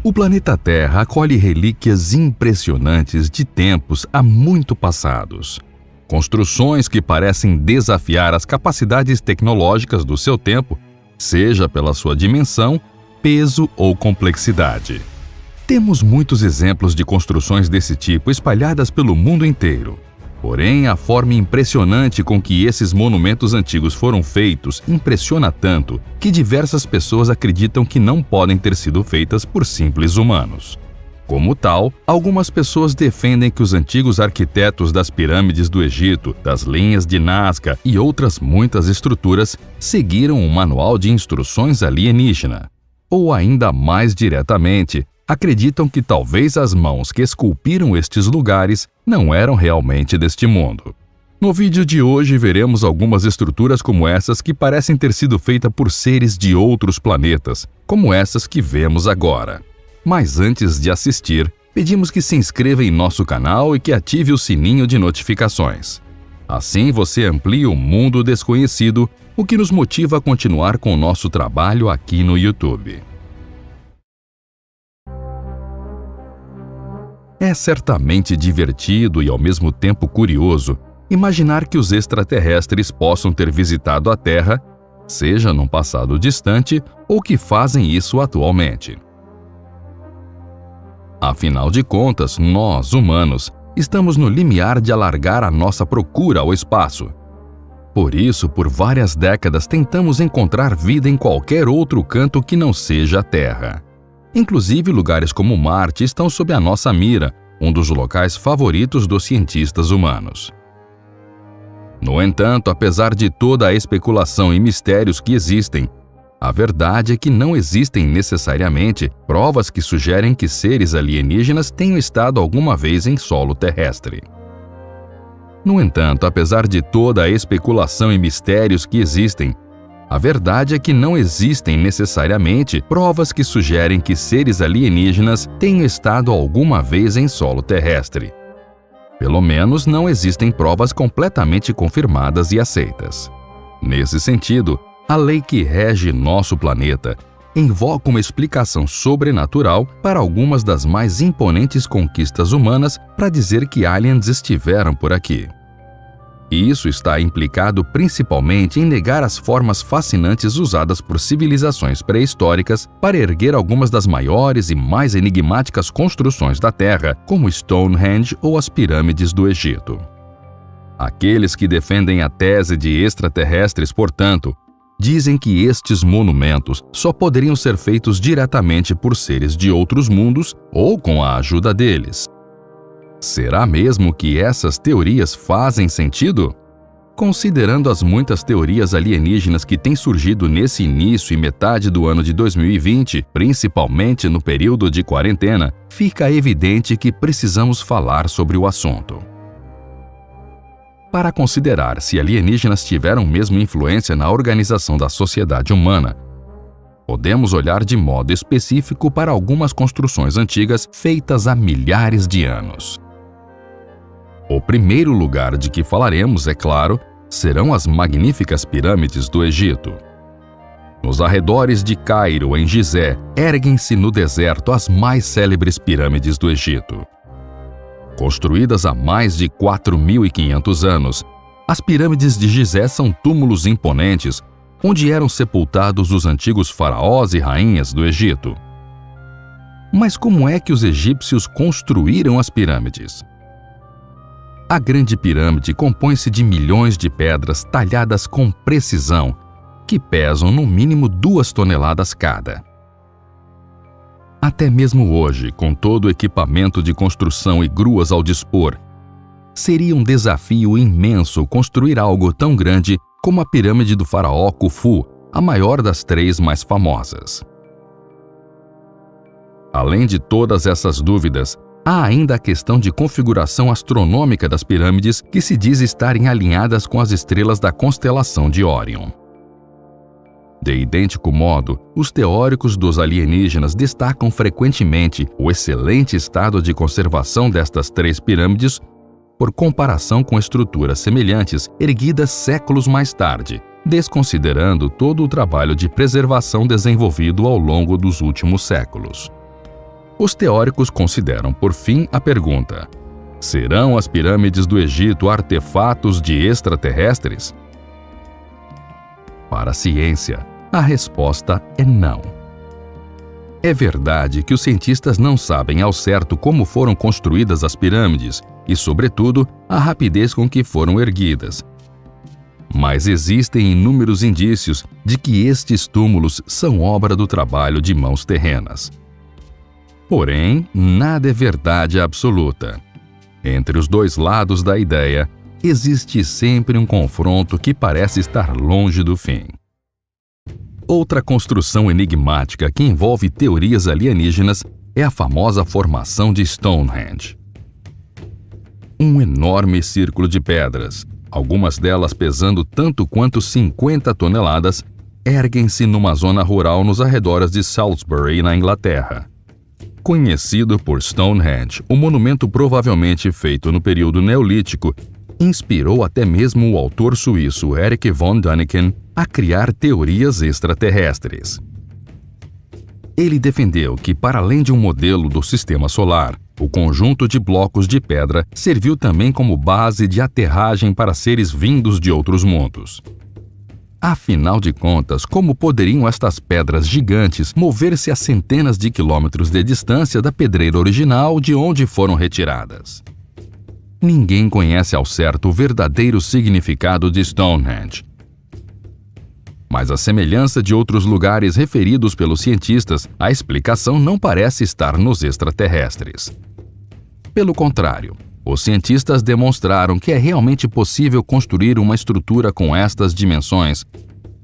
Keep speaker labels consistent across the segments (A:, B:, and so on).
A: O planeta Terra acolhe relíquias impressionantes de tempos há muito passados. Construções que parecem desafiar as capacidades tecnológicas do seu tempo, seja pela sua dimensão, peso ou complexidade. Temos muitos exemplos de construções desse tipo espalhadas pelo mundo inteiro. Porém, a forma impressionante com que esses monumentos antigos foram feitos impressiona tanto que diversas pessoas acreditam que não podem ter sido feitas por simples humanos. Como tal, algumas pessoas defendem que os antigos arquitetos das pirâmides do Egito, das linhas de Nazca e outras muitas estruturas seguiram um manual de instruções alienígena. Ou ainda mais diretamente, acreditam que talvez as mãos que esculpiram estes lugares não eram realmente deste mundo. No vídeo de hoje veremos algumas estruturas como essas que parecem ter sido feitas por seres de outros planetas, como essas que vemos agora. Mas antes de assistir, pedimos que se inscreva em nosso canal e que ative o sininho de notificações. Assim você amplia o mundo desconhecido, o que nos motiva a continuar com o nosso trabalho aqui no YouTube. É certamente divertido e ao mesmo tempo curioso imaginar que os extraterrestres possam ter visitado a Terra, seja num passado distante ou que fazem isso atualmente. Afinal de contas, nós, humanos, estamos no limiar de alargar a nossa procura ao espaço. Por isso, por várias décadas tentamos encontrar vida em qualquer outro canto que não seja a Terra. Inclusive, lugares como Marte estão sob a nossa mira, um dos locais favoritos dos cientistas humanos. No entanto, apesar de toda a especulação e mistérios que existem, a verdade é que não existem necessariamente provas que sugerem que seres alienígenas tenham estado alguma vez em solo terrestre. No entanto, apesar de toda a especulação e mistérios que existem, a verdade é que não existem necessariamente provas que sugerem que seres alienígenas tenham estado alguma vez em solo terrestre. Pelo menos não existem provas completamente confirmadas e aceitas. Nesse sentido, a lei que rege nosso planeta invoca uma explicação sobrenatural para algumas das mais imponentes conquistas humanas para dizer que aliens estiveram por aqui. E isso está implicado principalmente em negar as formas fascinantes usadas por civilizações pré-históricas para erguer algumas das maiores e mais enigmáticas construções da Terra, como Stonehenge ou as pirâmides do Egito. Aqueles que defendem a tese de extraterrestres, portanto, dizem que estes monumentos só poderiam ser feitos diretamente por seres de outros mundos ou com a ajuda deles. Será mesmo que essas teorias fazem sentido? Considerando as muitas teorias alienígenas que têm surgido nesse início e metade do ano de 2020, principalmente no período de quarentena, fica evidente que precisamos falar sobre o assunto. Para considerar se alienígenas tiveram mesmo influência na organização da sociedade humana, podemos olhar de modo específico para algumas construções antigas feitas há milhares de anos. O primeiro lugar de que falaremos, é claro, serão as magníficas pirâmides do Egito. Nos arredores de Cairo, em Gizé, erguem-se no deserto as mais célebres pirâmides do Egito. Construídas há mais de 4.500 anos, as pirâmides de Gizé são túmulos imponentes, onde eram sepultados os antigos faraós e rainhas do Egito. Mas como é que os egípcios construíram as pirâmides? A Grande Pirâmide compõe-se de milhões de pedras talhadas com precisão, que pesam no mínimo 2 toneladas cada. Até mesmo hoje, com todo o equipamento de construção e gruas ao dispor, seria um desafio imenso construir algo tão grande como a pirâmide do faraó Khufu, a maior das 3 mais famosas. Além de todas essas dúvidas, há ainda a questão de configuração astronômica das pirâmides, que se diz estarem alinhadas com as estrelas da constelação de Órion. De idêntico modo, os teóricos dos alienígenas destacam frequentemente o excelente estado de conservação destas 3 pirâmides por comparação com estruturas semelhantes erguidas séculos mais tarde, desconsiderando todo o trabalho de preservação desenvolvido ao longo dos últimos séculos. Os teóricos consideram, por fim, a pergunta: serão as pirâmides do Egito artefatos de extraterrestres? Para a ciência, a resposta é não. É verdade que os cientistas não sabem ao certo como foram construídas as pirâmides e, sobretudo, a rapidez com que foram erguidas. Mas existem inúmeros indícios de que estes túmulos são obra do trabalho de mãos terrenas. Porém, nada é verdade absoluta. Entre os dois lados da ideia, existe sempre um confronto que parece estar longe do fim. Outra construção enigmática que envolve teorias alienígenas é a famosa formação de Stonehenge. Um enorme círculo de pedras, algumas delas pesando tanto quanto 50 toneladas, erguem-se numa zona rural nos arredores de Salisbury, na Inglaterra. Conhecido por Stonehenge, o monumento provavelmente feito no período neolítico inspirou até mesmo o autor suíço Erich von Däniken a criar teorias extraterrestres. Ele defendeu que, para além de um modelo do sistema solar, o conjunto de blocos de pedra serviu também como base de aterragem para seres vindos de outros mundos. Afinal de contas, como poderiam estas pedras gigantes mover-se a centenas de quilômetros de distância da pedreira original de onde foram retiradas? Ninguém conhece ao certo o verdadeiro significado de Stonehenge. Mas à semelhança de outros lugares referidos pelos cientistas, a explicação não parece estar nos extraterrestres. Pelo contrário, os cientistas demonstraram que é realmente possível construir uma estrutura com estas dimensões,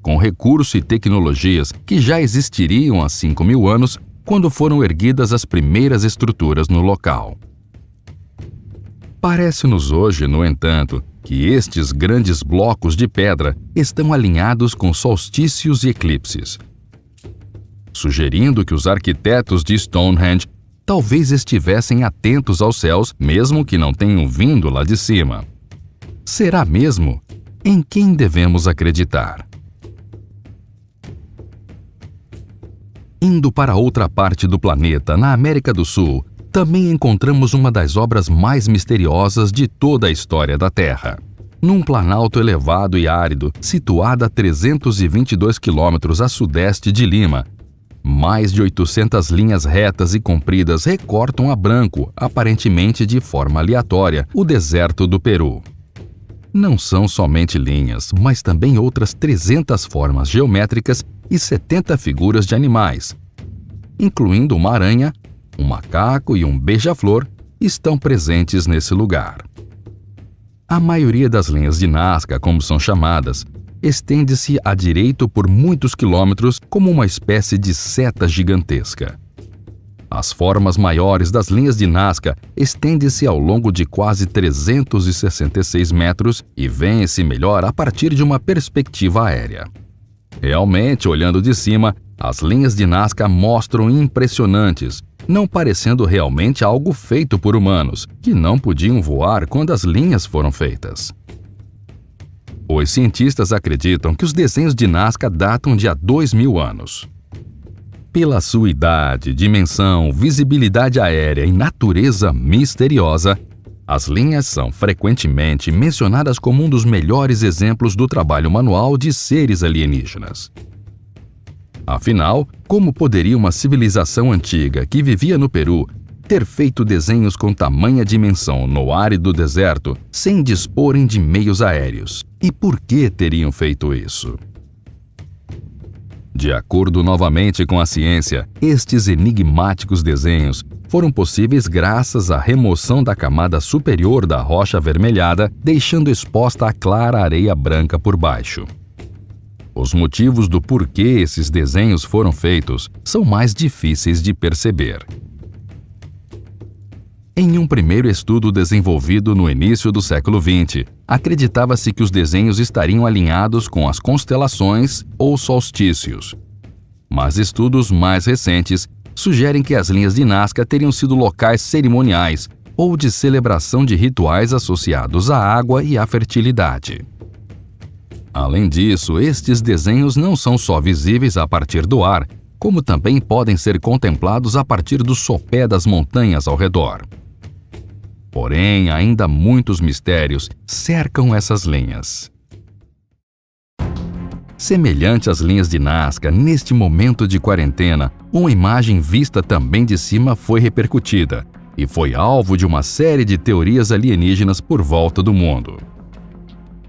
A: com recursos e tecnologias que já existiriam há 5.000 anos, quando foram erguidas as primeiras estruturas no local. Parece-nos hoje, no entanto, que estes grandes blocos de pedra estão alinhados com solstícios e eclipses, sugerindo que os arquitetos de Stonehenge talvez estivessem atentos aos céus, mesmo que não tenham vindo lá de cima. Será mesmo? Em quem devemos acreditar? Indo para outra parte do planeta, na América do Sul, também encontramos uma das obras mais misteriosas de toda a história da Terra. Num planalto elevado e árido, situado a 322 quilômetros a sudeste de Lima, mais de 800 linhas retas e compridas recortam a branco, aparentemente de forma aleatória, o deserto do Peru. Não são somente linhas, mas também outras 300 formas geométricas e 70 figuras de animais, incluindo uma aranha, um macaco e um beija-flor, estão presentes nesse lugar. A maioria das linhas de Nazca, como são chamadas, estende-se à direita por muitos quilômetros como uma espécie de seta gigantesca. As formas maiores das linhas de Nazca estendem-se ao longo de quase 366 metros e vêem-se melhor a partir de uma perspectiva aérea. Realmente, olhando de cima, as linhas de Nazca mostram impressionantes, não parecendo realmente algo feito por humanos, que não podiam voar quando as linhas foram feitas. Os cientistas acreditam que os desenhos de Nazca datam de há 2.000 anos. Pela sua idade, dimensão, visibilidade aérea e natureza misteriosa, as linhas são frequentemente mencionadas como um dos melhores exemplos do trabalho manual de seres alienígenas. Afinal, como poderia uma civilização antiga que vivia no Peru ter feito desenhos com tamanha dimensão no árido deserto sem disporem de meios aéreos? E por que teriam feito isso? De acordo novamente com a ciência, estes enigmáticos desenhos foram possíveis graças à remoção da camada superior da rocha avermelhada, deixando exposta a clara areia branca por baixo. Os motivos do porquê esses desenhos foram feitos são mais difíceis de perceber. Em um primeiro estudo desenvolvido no início do século XX, acreditava-se que os desenhos estariam alinhados com as constelações ou solstícios. Mas estudos mais recentes sugerem que as linhas de Nazca teriam sido locais cerimoniais ou de celebração de rituais associados à água e à fertilidade. Além disso, estes desenhos não são só visíveis a partir do ar, como também podem ser contemplados a partir do sopé das montanhas ao redor. Porém, ainda muitos mistérios cercam essas linhas. Semelhante às linhas de Nazca, neste momento de quarentena, uma imagem vista também de cima foi repercutida e foi alvo de uma série de teorias alienígenas por volta do mundo.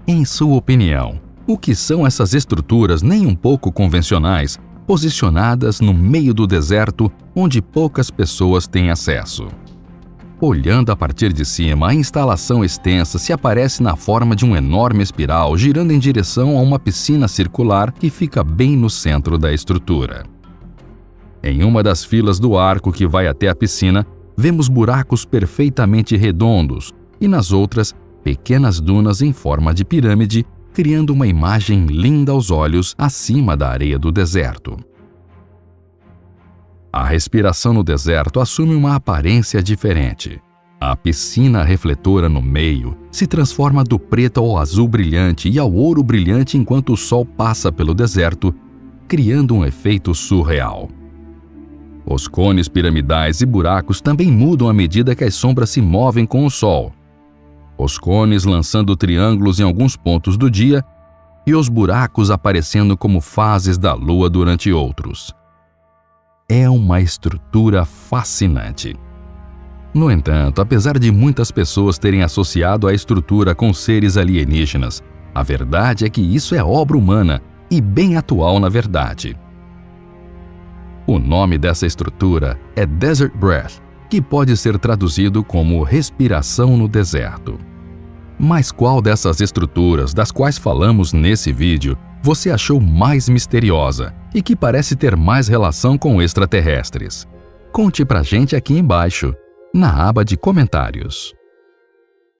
A: Em sua opinião, o que são essas estruturas nem um pouco convencionais, posicionadas no meio do deserto onde poucas pessoas têm acesso? Olhando a partir de cima, a instalação extensa se aparece na forma de uma enorme espiral girando em direção a uma piscina circular que fica bem no centro da estrutura. Em uma das filas do arco que vai até a piscina, vemos buracos perfeitamente redondos e nas outras, pequenas dunas em forma de pirâmide, criando uma imagem linda aos olhos acima da areia do deserto. A respiração no deserto assume uma aparência diferente. A piscina refletora no meio se transforma do preto ao azul brilhante e ao ouro brilhante enquanto o sol passa pelo deserto, criando um efeito surreal. Os cones piramidais e buracos também mudam à medida que as sombras se movem com o sol. Os cones lançando triângulos em alguns pontos do dia e os buracos aparecendo como fases da lua durante outros. É uma estrutura fascinante. No entanto, apesar de muitas pessoas terem associado a estrutura com seres alienígenas, a verdade é que isso é obra humana e bem atual na verdade. O nome dessa estrutura é Desert Breath, que pode ser traduzido como respiração no deserto. Mas qual dessas estruturas, das quais falamos nesse vídeo, você achou mais misteriosa e que parece ter mais relação com extraterrestres? Conte pra gente aqui embaixo, na aba de comentários.